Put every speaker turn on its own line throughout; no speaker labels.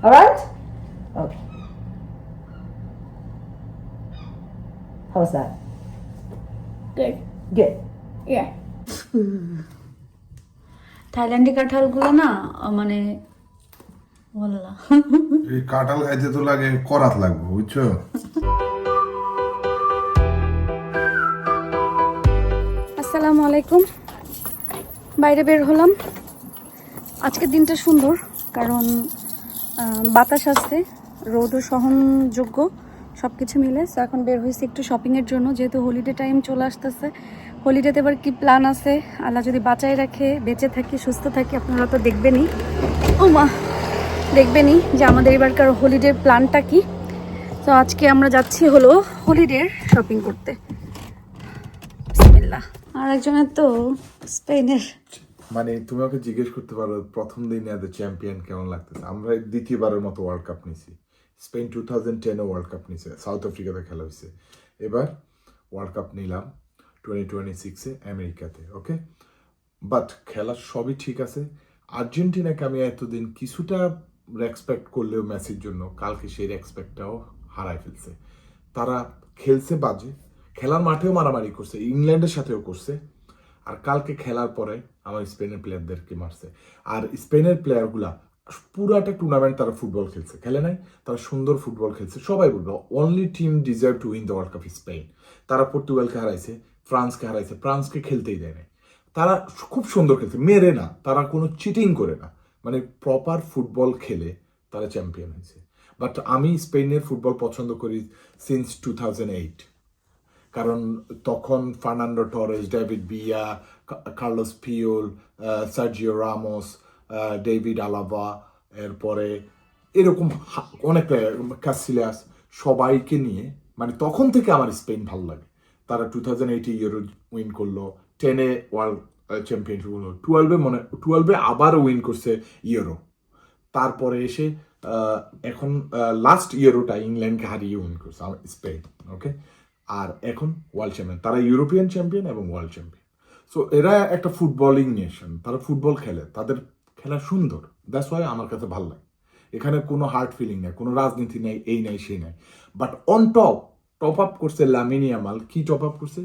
All right? Okay. How was that?
Good.
Good.
Yeah.
থাইল্যান্ডি কাঁঠালগুলো না মানে বললা
এই কাঁঠাল খাইতে তো লাগে করাত লাগবে বুঝছো।
আসসালামু আলাইকুম। বাইরে বের হলাম। আজকের দিনটা সুন্দর কারণ বাতাস আসছে, রোদও সহনযোগ্য, সব কিছু মিলে। তো এখন বের হয়েছি একটু শপিংয়ের জন্য, যেহেতু হলিডে টাইম চলে আসতেছে। হলিডেতে এবার কি প্ল্যান আছে, আল্লাহ যদি বাঁচাই রাখে, বেঁচে থাকি, সুস্থ থাকি, আপনারা তো দেখবেনই, ও মা দেখবেনই যে আমাদের এবারকার হলিডের প্ল্যানটা কি। তো আজকে আমরা যাচ্ছি হলো হলিডের শপিং করতে। বিসমিল্লাহ। আর একজনের তো স্পেনের
মানে তুমি আমাকে জিজ্ঞেস করতে পারো প্রথম দিনে এত চ্যাম্পিয়ন কেমন লাগতেছে। আমরা দ্বিতীয়বারের মতো ওয়ার্ল্ড কাপ নিছি। স্পেন 2010-এ ওয়ার্ল্ড কাপ নিছে, সাউথ আফ্রিকাতে খেলা হয়েছে। এবার ওয়ার্ল্ড কাপ নিলাম 2026-এ আমেরিকাতে। ওকে, বাট খেলা সবই ঠিক আছে। আর্জেন্টিনাকে আমি এতদিন কিছুটা রেসপেক্ট করলেও মেসির জন্য, কালকে সেই রেসপেক্টটাও হারাই ফেলছে। তারা খেলছে বাজে, খেলার মাঠেও মারামারি করছে, ইংল্যান্ডের সাথেও করছে। আর কালকে খেলার পরে আমার স্পেনের প্লেয়ারদেরকে মারছে। আর স্পেনের প্লেয়ারগুলা পুরাটা টুর্নামেন্ট তারা ফুটবল খেলছে, খেলে নাই, তারা সুন্দর ফুটবল খেলছে। সবাই বলবো only team deserve to win the world cup Spain. তারা পর্তুগালকে হারাইছে, ফ্রান্সকে হারাইছে, ফ্রান্সকে খেলতেই দেয় নাই। তারা খুব সুন্দর খেলছে, মেরে না, তারা কোনো চিটিং করে না, মানে প্রপার ফুটবল খেলে তারা চ্যাম্পিয়ন হয়েছে। বাট আমি স্পেনের ফুটবল পছন্দ করি সিন্স 2008, কারণ তখন ফার্নান্ডো টরেস, ডেভিড বিয়া, Carlos pyol, Sergio Ramos, David Alaba, এরপরে এরকম অনেক কাসিলাস, সবাইকে নিয়ে মানে তখন থেকে আমার স্পেন ভালো লাগে। তারা 2008-এ ইউরো উইন করলো, 10-এ ওয়ার্ল্ড চ্যাম্পিয়নশিপ হলো, 12-এ আবার উইন করছে ইউরো। তারপরে এসে এখন লাস্ট ইউরোটা ইংল্যান্ডকে হারিয়ে উইন করছে স্পেন। ওকে, আর এখন ওয়ার্ল্ড চ্যাম্পিয়ন, তারা ইউরোপিয়ান চ্যাম্পিয়ন এবং ওয়ার্ল্ড চ্যাম্পিয়ন। সো এরা একটা ফুটবলিং নেশন, তারা ফুটবল খেলে, তাদের খেলা সুন্দর, দ্যাটস ওয়াই আমার কাছে ভালো লাগে। এখানে কোনো হার্ড ফিলিং নেই, কোনো রাজনীতি নেই, এই নাই সেই নাই। বাট অন টপ আপ করছে লামিন ইয়ামাল। কি টপ আপ করছে?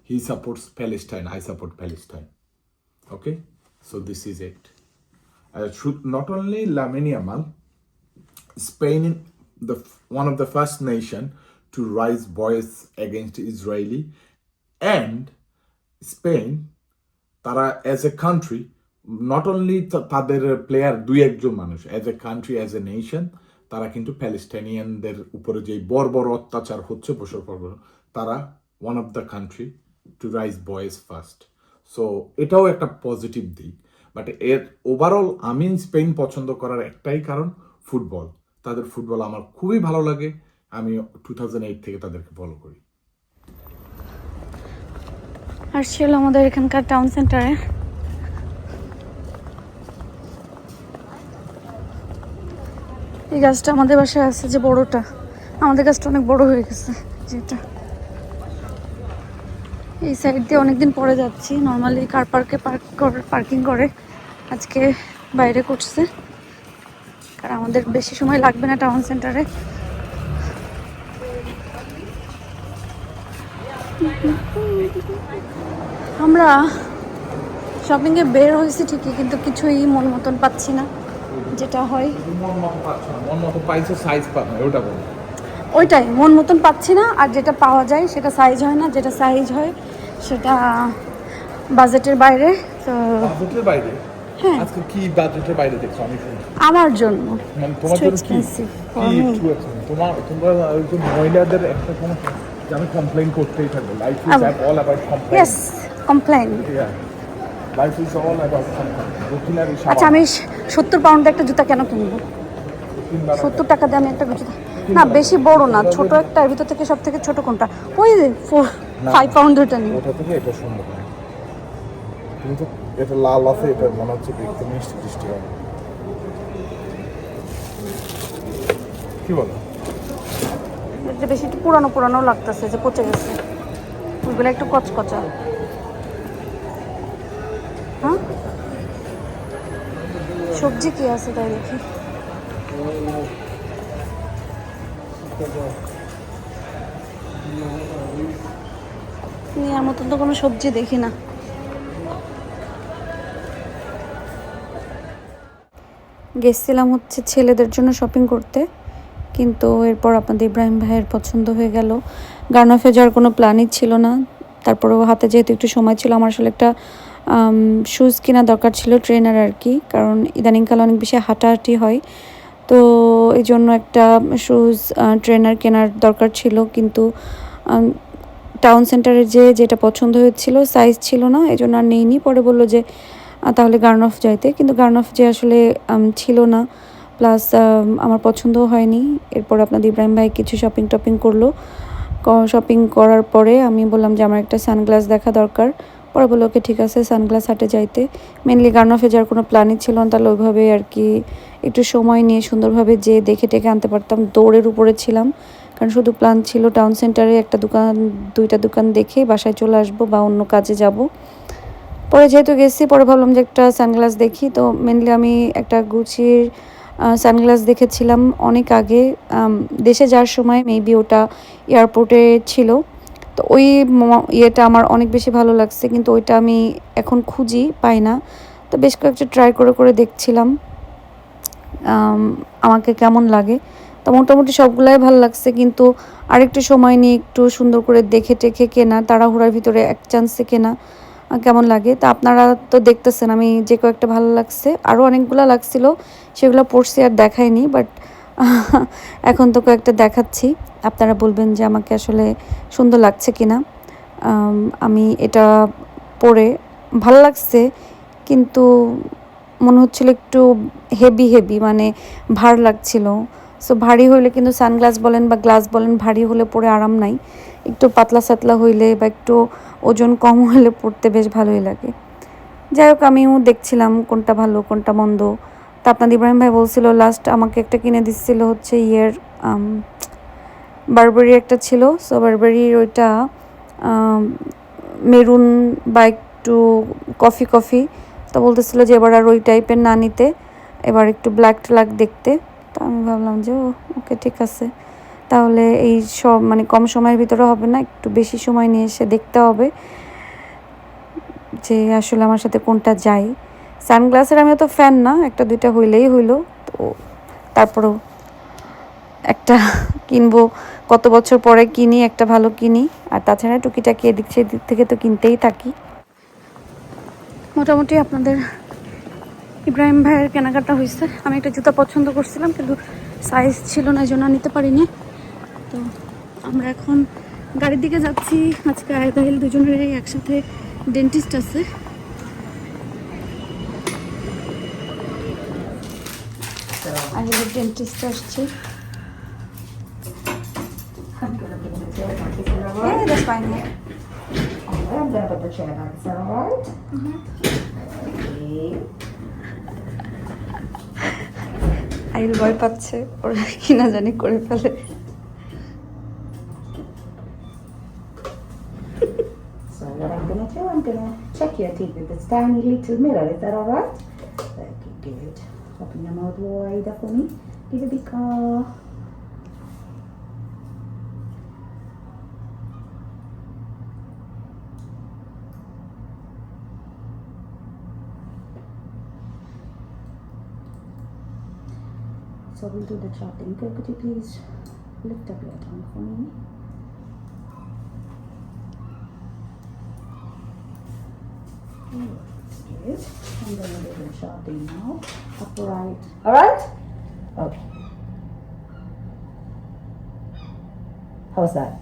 He supports Palestine, I support Palestine. Okay, so this is it. Not only Lamine Yamal, Spain, one of the first nation to raise voice against Israeli, and Spain, তারা as a country, not only তাদের player দুই একজন মানুষ, as a country, as a nation, তারা কিন্তু প্যালেস্টাইনিয়ানদের উপরে যে বড় অত্যাচার হচ্ছে বছর পর বছর, তারা one of the country to raise voice first. So এটাও একটা পজিটিভ দিক। বাট এর ওভারঅল আমি স্পেন পছন্দ করার একটাই কারণ ফুটবল। তাদের ফুটবল আমার খুবই ভালো লাগে, আমি 2008 থেকে তাদেরকে ফলো করি।
আর ছিল আমাদের এখানকার টাউন সেন্টারে। এই গাছটা আমাদের বাসায় আছে, যে বড়টা, আমাদের গাছটা অনেক বড় হয়ে গেছে। যেটা এই সাইড দিয়ে অনেকদিন পরে যাচ্ছি, নর্মালি কার পার্কে পার্কিং করে, আজকে বাইরে করছে, কারণ আমাদের বেশি সময় লাগবে না টাউন সেন্টারে। আমরা শপিংয়ে বের হয়েছি ঠিকই, কিন্তু কিছুই মন মতন পাচ্ছি না। যেটা হয় ওইটাই মন মতন পাচ্ছি না, আর যেটা পাওয়া যায় সেটা সাইজ হয় না, যেটা সাইজ হয় সেটা বাজেটের বাইরে। তো
বাজেটের বাইরে?
হ্যাঁ,
আজকে কি বাজেটের বাইরে দেখছো? আমি
আমার জন্য
মানে তোমার জন্য কি তোমরা একজন মহিলাদের একটা কোনো আমি কমপ্লেইন করতেই থাকবো। Life is all about complain.
Yes, complain.
Life is all about complain.
আচ্ছা, আমি 70 পাউন্ডের একটা জুতা কেন কিনবো? 70 টাকা দিয়ে আমি একটা জুতা, না বেশি বড় না, ছোট একটা, এর ভিতর থেকে সব থেকে ছোট কোনটা? ওই 5 পাউন্ড ওটা নিই।
ওটা থেকে এটা সুন্দর, কিন্তু এটা লাল আছে, এটা মনে হচ্ছে দেখতে মিষ্টি মিষ্টি হবে। কি বলো?
এটা বেশি একটু পুরানো পুরানো লাগতেছে, যে পচে গেছে, ওইগুলো একটু কচকচা। হ্যাঁ, সবজি কি আছে তাই দেখি। নেওয়ার মতন তো কোনো সবজি দেখি না। গেছিলাম হচ্ছে ছেলেদের জন্য শপিং করতে, কিন্তু এরপর আপনাদের ইব্রাহিম ভাইয়ের পছন্দ হয়ে গেল। গার্নফে যাওয়ার কোনো প্ল্যানই ছিল না। তারপরেও হাতে যেহেতু একটু সময় ছিল, আমার আসলে একটা শুজ কেনা দরকার ছিল, ট্রেনার আর কি, কারণ ইদানিংকালে অনেক বেশি হাঁটাহাঁটি হয়, তো এই জন্য একটা শুজ ট্রেনার কেনার দরকার ছিল। কিন্তু টাউন সেন্টারে যেটা পছন্দ হয়েছিল সাইজ ছিল না, এই জন্য আর নেইনি। পরে বললো যে তাহলে গার্নফ যাইতে, কিন্তু গার্নফ যে আসলে ছিল না, প্লাস আমার পছন্দও হয়নি। এরপর আপনাদের ইব্রাহিম ভাই কিছু শপিং করলো। শপিং করার পরে আমি বললাম যে আমার একটা সানগ্লাস দেখা দরকার। পরে বললো ওকে ঠিক আছে সানগ্লাস হাটে যাইতে। মেনলি গার্নফে যাওয়ার কোনো প্ল্যানই ছিল না, তাহলে ওইভাবে আর কি একটু সময় নিয়ে সুন্দরভাবে যে দেখে টেকে আনতে পারতাম। দৌড়ের উপরে ছিলাম, কারণ শুধু প্ল্যান ছিল টাউন সেন্টারে একটা দোকান, দুইটা দোকান দেখে বাসায় চলে আসবো বা অন্য কাজে যাব। পরে যেহেতু গেছি, পরে ভাবলাম যে একটা সানগ্লাস দেখি। তো মেনলি আমি একটা গুচির সানগ্লাস দেখেছিলাম অনেক আগে, দেশে যাওয়ার সময় মেবি ওটা এয়ারপোর্টে ছিল। তো ওই ইয়েটা আমার অনেক বেশি ভালো লাগছে, কিন্তু ওইটা আমি এখন খুঁজি পাই না। তো বেশ কয়েকটা ট্রাই করে দেখছিলাম আমাকে কেমন লাগে। তো মোটামুটি সবগুলাই ভালো লাগছে, কিন্তু আরেকটু সময় নিয়ে একটু সুন্দর করে দেখে টেখে কেনা, তাড়াহুড়ার ভিতরে এক চান্সে কেনা কেমন লাগে। তা আপনারা তো দেখতেছেন আমি যে কয়েকটা ভালো লাগছে, আরও অনেকগুলো লাগছিল, সেগুলো পড়ছি আর দেখাইনি, বাট এখন তো কয়েকটা দেখাচ্ছি। আপনারা বলবেন যে আমাকে আসলে সুন্দর লাগছে কিনা। আমি এটা পরে ভালো লাগছে, কিন্তু মনে হচ্ছিল একটু হেভি মানে ভার লাগছিল। সো ভারী হইলে কিন্তু সানগ্লাস বলেন বা গ্লাস বলেন, ভারী হলে পরে আরাম নাই। একটু পাতলা সাতলা হইলে বা একটু ওজন কম হলে পড়তে বেশ ভালোই লাগে। যাই হোক, আমিও দেখছিলাম কোনটা ভালো কোনটা মন্দ। তা আপনাদের ইব্রাহিম ভাই বলছিল লাস্ট আমাকে একটা কিনে দিচ্ছিল হচ্ছে বারবারি একটা ছিল। সো বারবারির ওইটা মেরুন বা একটু কফি, তো বলতেছিল যে এবার আর ওই টাইপের না নিতে, এবার একটু ব্ল্যাক দেখতে। তো আমি ভাবলাম যে ওকে ঠিক আছে, তাহলে এই সব মানে কম সময়ের ভিতরে হবে না, একটু বেশি সময় নিয়ে এসে দেখতে হবে যে আসলে আমার সাথে কোনটা যায়। সানগ্লাসের আমি অত ফ্যান না, একটা দুইটা হইলেই হইলো। তো তারপরেও একটা কিনবো, কত বছর পরে কিনি, একটা ভালো কিনি। আর তাছাড়া টুকিটাকি এদিক সেদিক থেকে তো কিনতেই থাকি। মোটামুটি আপনাদের ইব্রাহিম ভাইয়ের কেনাকাটা হয়েছে। আমি একটা জুতা পছন্দ করছিলাম, কিন্তু সাইজ ছিল না, এই জন্য নিতে পারিনি। তো আমরা এখন গাড়ির দিকে যাচ্ছি। আজকে আয়দাহিল দুজনেরই একসাথে ডেন্টিস্ট আছে। আহিলের ডেন্টিস্ট আসছে।
I'm gonna bring the chair back. Is that all right?
Yeah, that's fine. Yeah.
Okay, I'm gonna put the chair back. Is that all right? Okay.
Ahil ভয় পাচ্ছে, ওরা কি না জানি করে ফেলে।
So what I'm gonna do, I'm gonna check your teeth with this tiny little mirror. Is that all right? Okay, good. Open your mouth wider for me. Give a big So we'll do the chopping. Could you please lift up your tongue for me? Good. I'm gonna do the chopping now. Upright. All right? Okay. How's that?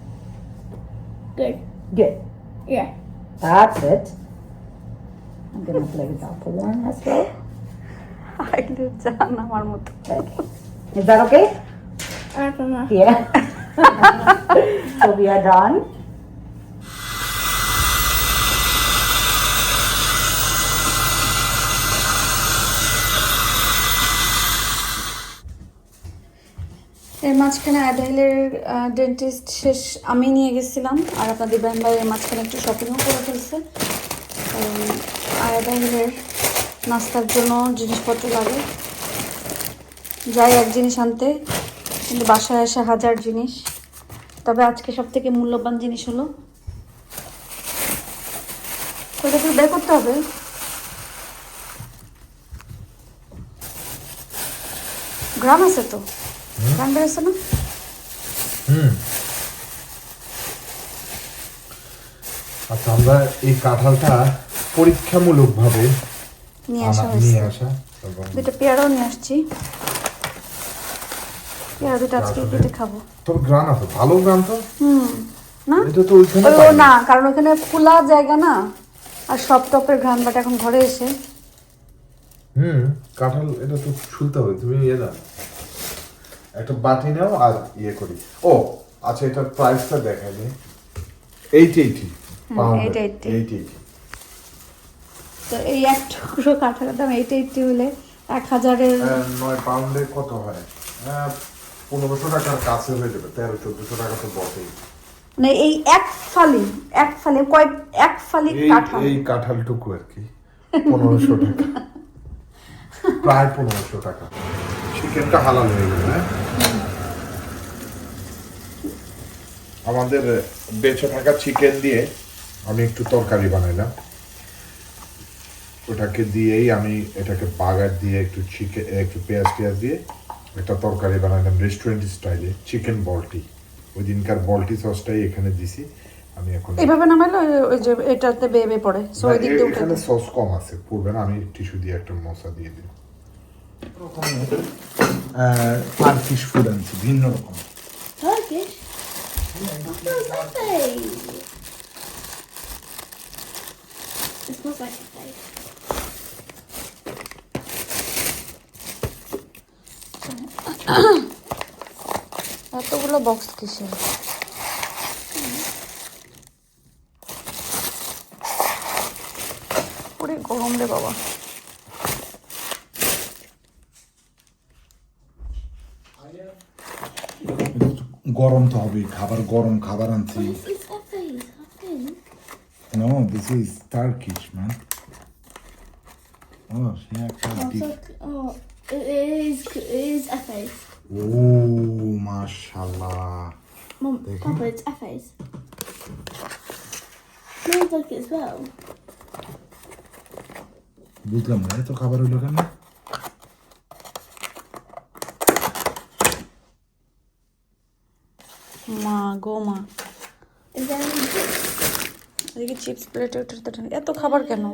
Good.
Good.
Yeah.
That's it. I'm gonna play with apple one as well.
আহিলের জান আমার মতো।
Okay. Is that okay?
I don't know.
Yeah. So we are done.
এর মাঝখানে আয়দাহিলের dentist শেষ আমি নিয়ে গেছিলাম, আর আপনাদের ইব্রাহিম ভাই এর মাঝখানে একটু শপিংও করে ফেলছে। কারণ আয়দাহিলের নাস্তার জন্য জিনিসপত্র লাগে। যাই এক জিনিস আনতে, কিন্তু বাসায় আসে হাজার জিনিস। তবে আজকে সব থেকে মূল্যবান জিনিস হলো, ওইটা একটু বের করতে হবে। গ্রাম আছে তো, গ্রাম বেরোচ্ছে না?
আচ্ছা, আমরা এই কাঁঠালটা পরীক্ষামূলকভাবে
নিয়ে আসা
নিয়ে
হয়েছে।
আসা এবং
দুটো পেয়ারাও নিয়ে আসছি। পেয়ারা দুটো আজকে কেটে খাবো।
তোর গ্রাম আছে, ভালো গ্রাম তো।
না
এটা তো ওইখানে
ও
পাই
না, কারণ ওখানে খোলা জায়গা না, আর সব টপের ঘ্রাণ। বাট এখন ঘরে এসে
কাঁঠাল এটা তো ছুলতে হবে। তুমি দাও, একটা বাটি নাও আর করি। ও আচ্ছা, এটার প্রাইসটা দেখাই নি। 880 পাউন্ড। 880।
তো এই এক টুকরো কাঁঠালের দাম 880 হলে 1000-এর
9 পাউন্ডে কত হয়? 1500 টাকার কাছে হয়ে যাবে। 1300-1400 টাকা তো বটেই।
মানে এই এক ফালি এক ফালি কাঁঠাল,
এই কাঁঠালটুকু আর কি 1500 টাকা, প্রায় 1500 টাকা। চিকেনটা হালাল হয়ে গেল। হ্যাঁ, আমাদের বেঁচে থাকা চিকেন দিয়ে আমি একটু তরকারি বানাইলাম। ওটাকে দিয়েই আমি এটাকে বাগার দিয়ে একটু পেঁয়াজ দিয়ে একটা তরকারি বানাইলাম রেস্টুরেন্ট স্টাইলে, চিকেন বলটি। ওই দিনকার বলটি সসটাই এখানে দিছি আমি। এখন
এইভাবে নামাইলে ওই যে এটাতে বেবে পড়ে, সো ওই দিক দিয়ে উঠে
এখানে সস কম আছে, পড়বে না। আমি টিস্যু দিয়ে একটা মশলা দিয়ে দিই। টার্কিশ ফুড আনছি, ভিন্ন রকম।
Turkish? It smells like a face.
এতগুলো বক্স কিসের? পুরো গরম রে বাবা।
গরম তো হবে, খাবার গরম খাবার আনছি।
This is a face, I think.
No, this is Turkish, man. Oh, yeah,
It is a face.
Oh, mashallah.
Mum,
There you
Papa, it's a face. Smells like it as well.
বুঝলাম না, এত খাবার হলো কেন?
মা গো মা,
Is there any chips?
এদিকে chips প্লেটে এত খাবার কেন?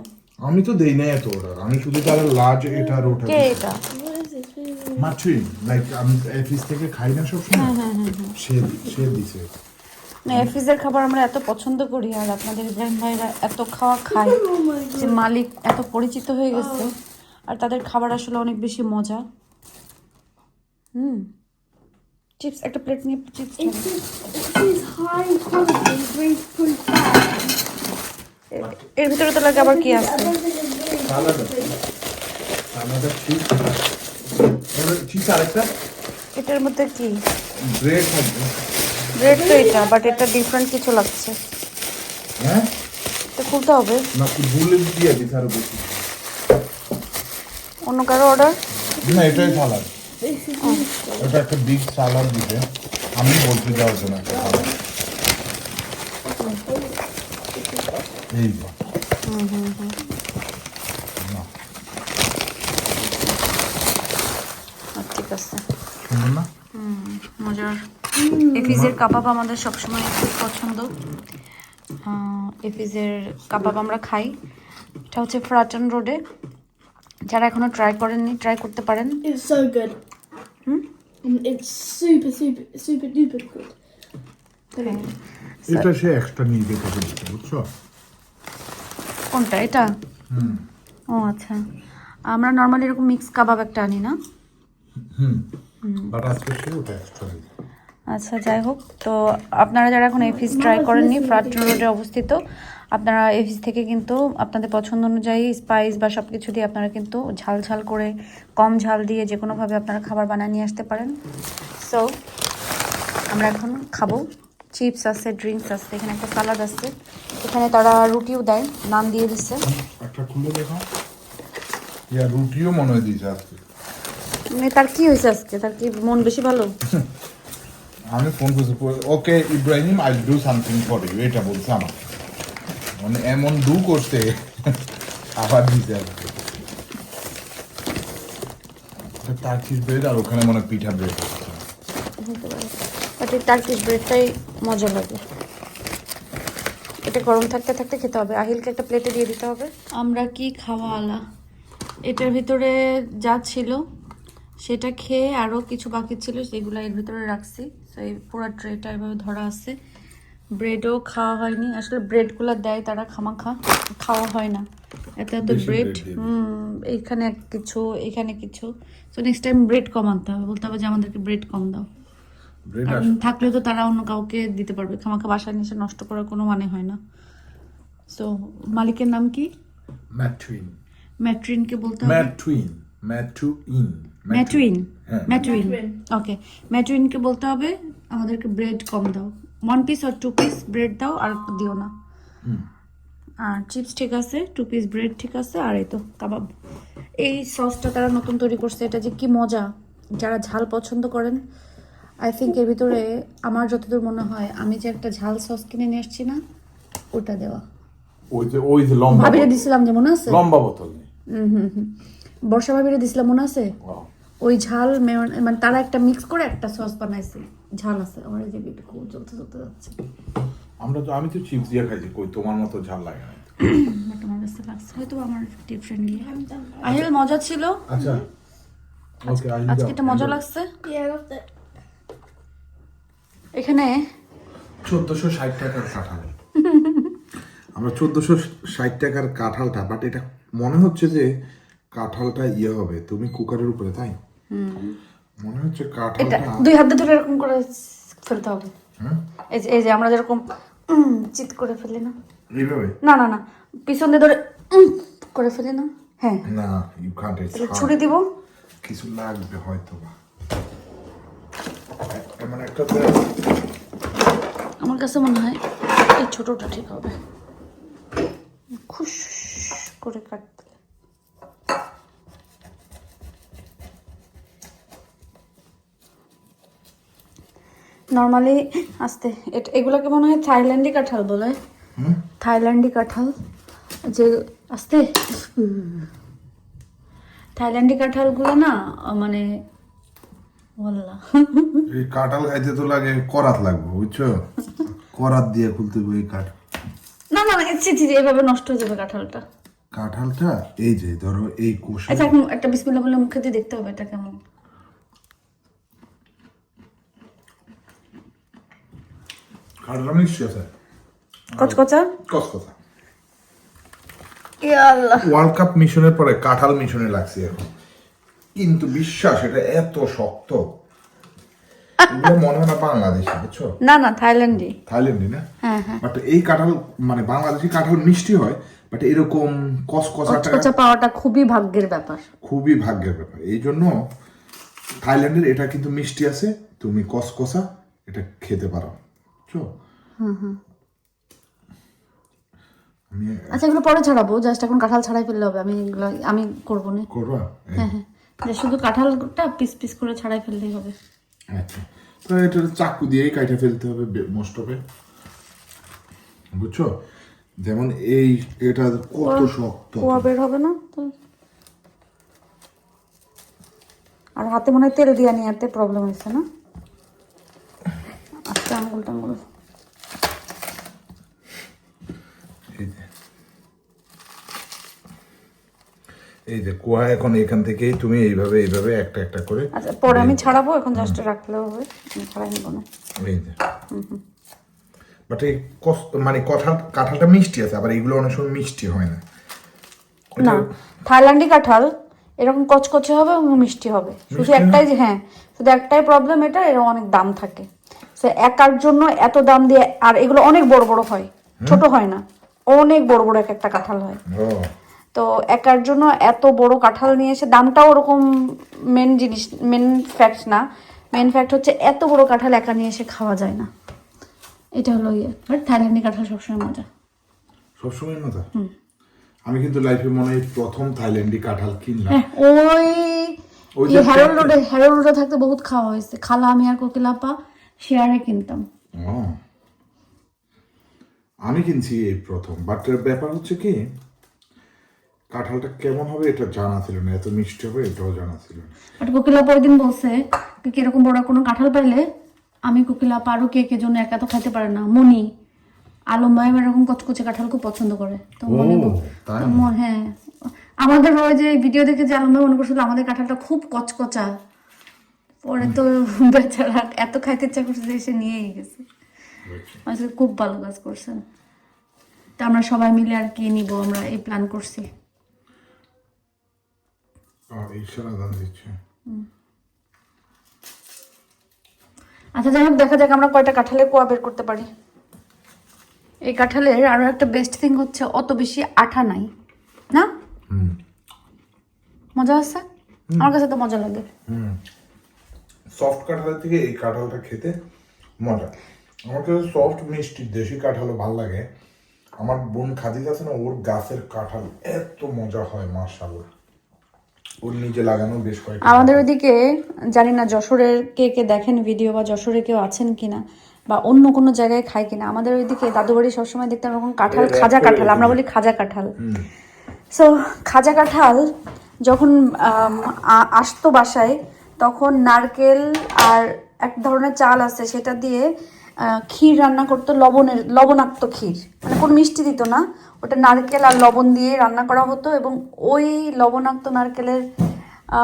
আমি তো দেই না এত অর্ডার, আমি শুধু তার লার্জ এটা আর ওটা।
কে এটা?
What is this?
মাছুই, লাইক আমি অফিস থেকে খাই না সবসময়, সে দিছে।
না, এফিজের খাবার আমরা এত পছন্দ করি, আর আপনাদের ইব্রাহিম ভাইরা এত খাওয়া খায় যে মালিক এত পরিচিত হয়ে গেছে, আর তাদের খাবার আসলে অনেক বেশি মজা। চিপস একটা প্লেট নিয়ে chips
It says high quality, great full fat.
এর ভিতরে তো লাগে আবার কি আছে?
আমাদের চিজ আরেকটা
এটার মধ্যে কি?
ব্রেড থাকবে।
ব্রেড তো এটা, বাট এটা ডিফারেন্ট কিছু লাগছে।
হ্যাঁ,
এটা খুলতে হবে।
না ভুলে দিয়ে দিতে আরো বেশি।
অন্য কারো অর্ডার?
না, এটাই সালাদ। এটা একটা বিগ সালাদ দিবে। আমি বলতে যাওয়ার জন্য একটা সালাদ। এই না,
ঠিক আছে,
সুন্দর না?
মজার। এফিজের কাবাব আমাদের সবসময় খুব পছন্দ। এফিজের কাবাব আমরা খাই। এটা হচ্ছে ফ্রাটন রোডে। যারা এখনো ট্রাই করেননি, ট্রাই করতে পারেন।
It's so good. It's super, super, super duper good.
এটা সে এক্সট্রা নিয়ে যেতে বলছে, বুঝছো?
কোনটা এটা? ও আচ্ছা, আমরা নর্মালি এরকম মিক্স কাবাব একটা আনি না।
বাট আজকে সে ওটা এক্সট্রা দিবে।
আচ্ছা, যাই হোক, তো আপনারা যারা এখন এফিস ট্রাই করেননি, ফ্রাটন রোডে অবস্থিত, আপনারা এফিস থেকে কিন্তু আপনাদের পছন্দ অনুযায়ী স্পাইস বা সব কিছু দিয়ে আপনারা কিন্তু ঝাল ঝাল করে, কম ঝাল দিয়ে যে কোনোভাবে আপনারা খাবার বানিয়ে নিয়ে আসতে পারেন। সো আমরা এখন খাবো। চিপস আছে, ড্রিঙ্কস আছে, এখানে একটা সালাদ আছে, এখানে তারা রুটিও দেয়, নান দিয়ে দিচ্ছে।
একটা খুলে দেখো। ইয়া রুটিও মনে হয় দিয়েছে আজকে।
মানে তার কি হয়েছে আজকে, তার কি মন বেশি ভালো?
আমি ফোন করছি, okay Ibrahim I do something for you, এটা বলছে আমার, মানে এমন ডু করছে আবার দিতে হবে টার্কিশ ব্রেড, আর ওখানে মনে হয় পিঠা ব্রেড।
হতে পারে, বাট এই টার্কিশ ব্রেডটাই মজা লাগে। এটা গরম থাকতে থাকতে খেতে হবে। আহিলকে একটা প্লেটে দিয়ে দিতে হবে। আমরা কি খাওয়া আলা, এটার ভিতরে যা ছিল সেটা খেয়ে আরও কিছু বাকি ছিল সেগুলো এর ভিতরে রাখছি। তো এই পুরো ট্রেটা এভাবে ধরা আছে। ব্রেডও খাওয়া হয়নি, আসলে ব্রেডগুলো দেয় তারা খামাখা, খাওয়া হয় না এত এত
বেশি
ব্রেড।
bread দিয়ে দেয়।
এইখানে কিছু, এখানে কিছু। তো নেক্সট টাইম ব্রেড কম আনতে হবে, বলতে হবে যে আমাদেরকে ব্রেড কম দাও।
ব্রেড
কারণ থাকলে তো তারা অন্য কাউকে দিতে পারবে, খামাখা বাসায় নিয়ে এসে নষ্ট করার কোনো মানে হয় না। সো মালিকের নাম কি?
ম্যাটুইন,
ম্যাট্রিনকে বলতে হবে
ম্যাটুইন, ম্যাটুইন,
ম্যাটুইন,
হ্যাঁ।
ম্যাটুইন।
ম্যাটুইন।
ওকে, ম্যাটুইনকে বলতে হবে আমাদেরকে ব্রেড কম দাও, 1 পিস আর 2 পিস ব্রেড দাও, আর দিও না। আর চিপস ঠিক আছে, 2 পিস ব্রেড ঠিক আছে, আর এই তো কাবাব। এই সসটা তারা নতুন তৈরি করছে, এটা যে কি মজা। যারা ঝাল পছন্দ করেন, আই থিঙ্ক এর ভিতরে আমার যতদূর মনে হয় আমি যে একটা ঝাল সস কিনে নিয়ে আসছি না, ওটা দেওয়া।
ওই যে লম্বা
ভাবিরে দিছিলাম যে মনে আছে,
লম্বা বোতল নেই।
বর্ষা ভাবিরে দিছিলাম মনে আছে, ওই ঝাল মানে তারা একটা মিক্স করে একটা সস বানাইছে, ঝাল আছে। আমার এই যে বিট খুব চলতে যাচ্ছে।
আমি তো চিপস দিয়ে খাইছি, কই তোমার মতো ঝাল লাগে না।
বাট আমার কাছে লাগছে হয়তো আমার ডিফারেন্টলি। আহিল মজা ছিল,
আচ্ছা ওকে,
আজকে এটা মজা লাগছে।
Yeah, I loved it.
এখানে
1460 টাকার কাঁঠাল। আমরা 1460 টাকার কাঁঠালটা, বাট এটা মনে হচ্ছে যে কাঁঠালটা ইয়ে হবে, তুমি কুকারের উপরে, তাই মনে হচ্ছে
এটা
কাঁঠালটা।
2 হাত দিয়ে ধরে এরকম করে ফেলতে হবে। এই যে আমরা যেরকম চিৎ করে ফেলি না,
এইভাবে
না না না, পিছন দিয়ে ধরে করে ফেলি না। হ্যাঁ,
না, ইউ কান্ট।
ছুরি দিব,
কিছু লাগবে হয়তো বা, এমন একটা
আমার কাছে মনে হয় এই ছোটটা ঠিক হবে, খুশ করে কাটতে। নর্মালি আস্তে, এগুলোকে মনে হয় থাইল্যান্ডি কাঁঠাল বলে, থাইল্যান্ডি কাঁঠাল। যে আস্তে, থাইল্যান্ডি কাঁঠালগুলো না মানে বললাম
এই কাঁঠাল খাইতে তো লাগে করাত লাগবে, বুঝছো, করাত দিয়ে খুলতে হবে এই কাঠ।
না না না, এভাবে নষ্ট হয়ে যাবে কাঁঠালটা।
কাঁঠালটা এই যে ধরো এই কোষে।
আচ্ছা, এখন একটা বিসমিল্লাহ বলে মুখে দিয়ে দেখতে হবে এটা কেমন।
কাঁঠালটা মিষ্টি আছে,
কচকচা
কসকসা।
ইয়া আল্লাহ,
ওয়ার্ল্ড কাপ মিশনের পরে কাঁঠাল মিশনে লাগছে এখন, কিন্তু বিশ্বাস এটা এত শক্ত, এগুলো মনে হয় না বাংলাদেশি, বুঝছো,
না না থাইল্যান্ডি।
থাইল্যান্ডি না।
হ্যাঁ হ্যাঁ,
বাট এই কাঁঠাল মানে বাংলাদেশি কাঁঠাল মিষ্টি হয়, বাট এরকম কসকসাটা
কচকচা পাওয়াটা খুবই ভাগ্যের ব্যাপার।
খুবই ভাগ্যের ব্যাপার। এই জন্য থাইল্যান্ডের এটা কিন্তু মিষ্টি আছে, তুমি কসকসা এটা খেতে পারো, বুঝছো। আমি
আচ্ছা, এগুলো পরে ছাড়াবো, জাস্ট এখন কাঁঠাল ছাড়াই ফেললে হবে। আমি করবো না।
করবা?
হ্যাঁ হ্যাঁ, যে শুধু কাঁঠালটা পিস পিস করে ছাড়াই ফেললেই হবে।
আচ্ছা, তো এটা চাকু দিয়েই কাইটা ফেলতে হবে মোস্ট অফ, বুঝছো। যেমন এটা কত শক্ত,
কোয়া বের হবে না তো। আর হাতে মনে হয় তেল দিয়ে নিয়ে প্রবলেম হয়েছে না, আজকে আঙুল টাঙ্গুল।
এই যে কুয়া, এখন এখান থেকেই তুমি এইভাবে একটা একটা করে।
আচ্ছা, পরে আমি ছাড়াবো, এখন জাস্ট রাখলেও হবে, আমি ছাড়াই নেবো না।
এই যে বাট এই মানে কাঁঠালটা মিষ্টি আছে, আবার এগুলো অনেক সময় মিষ্টি হয় না।
না, থাইল্যান্ডি কাঁঠাল এরকম কচকচে হবে এবং মিষ্টি হবে। শুধু একটাই যে, হ্যাঁ, শুধু একটাই প্রবলেম, এটা এরকম অনেক দাম থাকে। সে একার জন্য এত দাম দিয়ে, আর এগুলো অনেক বড় বড় হয়, ছোট হয় না, অনেক বড় বড় একটা কাঁঠাল হয়। তো একার জন্য এত বড় কাঁঠাল নিয়ে এসে দামটাও ওরকম মেন জিনিস, মেন ফ্যাক্ট না। মেন ফ্যাক্ট হচ্ছে এত বড় কাঁঠাল একা নিয়ে এসে খাওয়া যায় না, এটা হলো ইয়ে। বাট থাইল্যান্ডি কাঁঠাল সবসময় মজা,
সবসময় মজা। আমি কিন্তু লাইফে মনে হয় প্রথম থাইল্যান্ডি কাঁঠাল কিনলাম।
হ্যাঁ, ওই
ওই যে
হ্যারোল রোডে থাকতে বহুত খাওয়া হয়েছে। খালা, আমি আর কোকিলাপা শেয়ারে কিনতাম।
ও, আমি কিনছি এই প্রথম, বাট ব্যাপার হচ্ছে কি কাঁঠালটা কেমন হবে এটা জানা ছিল না, এত মিষ্টি হবে এটাও জানা ছিল না।
বাট কোকিলাপা ওই দিন বলছে কিরকম বড় কোনো কাঁঠাল পাইলে আমি কোকিলাপা আরো কে জন্য একা তো খাইতে পারে না, মনি আলম ভাই এরকম কচকচে কাঁঠাল খুব পছন্দ করে। তো হ্যাঁ, আমাদের ওই যে ভিডিও দেখে যে আলম ভাই মনে করছিল আমাদের কাঁঠালটা খুব কচকচা, পরে তো বেচারা এত খাইতে ইচ্ছা করছে যে সে নিয়েই গেছে। আসলে খুব ভালো কাজ করছেন। তা আমরা সবাই মিলে আর কি নিব, আমরা এই প্ল্যান করছি। আচ্ছা যাই হোক, দেখা যাক আমরা কয়টা কাঁঠালের কোয়া বের করতে পারি। এই কাঁঠালের আরো একটা বেস্ট থিং হচ্ছে অত বেশি আঠা নাই, না? মজা আছে, আমার কাছে তো মজা লাগে।
সফট কাঁঠালের থেকে এই কাঁঠালটা খেতে মজা। আমার কাছে সফট মিষ্টি দেশি কাঁঠালও ভালো লাগে। আমার বোন খাদিজ আছে না, ওর গাছের কাঁঠাল এত মজা হয় মাশাআল্লাহ, ওর নিজে লাগানো বেশ কয়েকটা।
আমাদের ওইদিকে জানি না যশোরের কে কে দেখেন ভিডিও, বা যশোরে কেউ আছেন কিনা, বা অন্য কোনো জায়গায় খায় কিনা। আমাদের ওইদিকে দাদু বাড়ি সবসময় দেখতাম এরকম কাঁঠাল, খাজা কাঁঠাল, আমরা বলি খাজা কাঁঠাল। সো খাজা কাঁঠাল যখন আসতো বাসায়, তখন নারকেল আর এক ধরনের চাল আছে সেটা দিয়ে ক্ষীর রান্না করতো, লবণাক্ত ক্ষীর, মানে কোনো মিষ্টি দিত না, ওটা নারকেল আর লবণ দিয়ে রান্না করা হতো। এবং ওই লবণাক্ত নারকেলের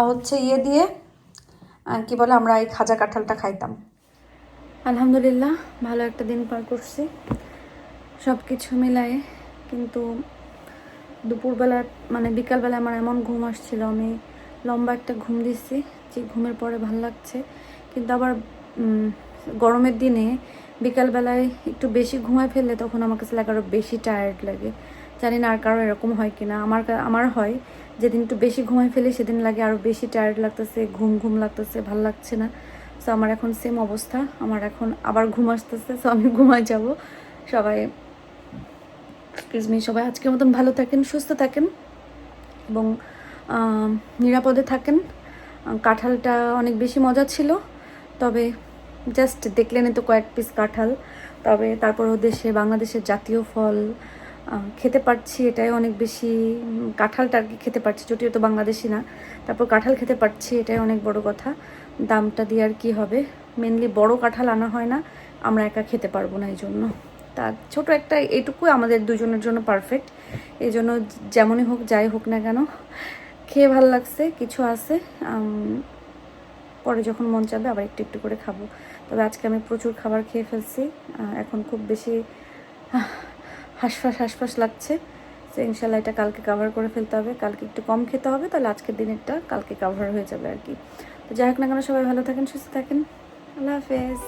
হচ্ছে ইয়ে দিয়ে কি বলে, আমরা এই খাজা কাঁঠালটা খাইতাম। আলহামদুলিল্লাহ ভালো একটা দিন পার করছি সব কিছু মিলায়ে। কিন্তু দুপুরবেলা মানে বিকালবেলা আমার এমন ঘুম আসছিল, আমি লম্বা একটা ঘুম দিচ্ছি, যে ঘুমের পরে ভালো লাগছে। কিন্তু আবার গরমের দিনে বিকালবেলায় একটু বেশি ঘুমায় ফেললে তখন আমার কাছে লাগে আরও বেশি টায়ার্ড লাগে। জানি না আর কারো এরকম হয় কিনা, আমার হয় যেদিন একটু বেশি ঘুমায় ফেলি সেদিন লাগে আরও বেশি টায়ার্ড লাগতেছে, ঘুম লাগতেছে, ভাল লাগছে না। সো আমার এখন সেম অবস্থা, আমার এখন আবার ঘুম আসতেছে। সো আমি ঘুমায় যাব। সবাই সবাই আজকের মতন ভালো থাকেন, সুস্থ থাকেন এবং নিরাপদে থাকেন। কাঁঠালটা অনেক বেশি মজা ছিল, তবে জাস্ট দেখলেন তো কয়েক পিস কাঁঠাল, তবে তারপরেও বাংলাদেশের জাতীয় ফল খেতে পারছি, এটাই অনেক বেশি। কাঁঠালটা আর কি খেতে পারছি, যদিও তো বাংলাদেশি না, তারপর কাঁঠাল খেতে পারছি, এটাই অনেক বড় কথা। দামটা দিয়ে আর কি হবে, মেনলি বড় কাঁঠাল আনা হয় না, আমরা একা খেতে পারবো না, এই জন্য। তার ছোট একটা এইটুকুই আমাদের দুজনের জন্য পারফেক্ট। এই জন্য যেমনই হোক, যাই হোক না কেন, খেয়ে ভালো লাগছে। কিছু আছে, পরে যখন মন চাবে আবার একটু একটু করে খাবো। তবে আজকে আমি প্রচুর খাবার খেয়ে ফেলছি, এখন খুব বেশি হাঁসফাঁস লাগছে। তো ইনশাল্লাহ এটা কালকে কাভার করে ফেলতে হবে, কালকে একটু কম খেতে হবে, তাহলে আজকের দিনেরটা কালকে কাভার হয়ে যাবে আর কি। তো যাই হোক না কেন, সবাই ভালো থাকেন, সুস্থ থাকেন, আল্লাহ হাফেজ।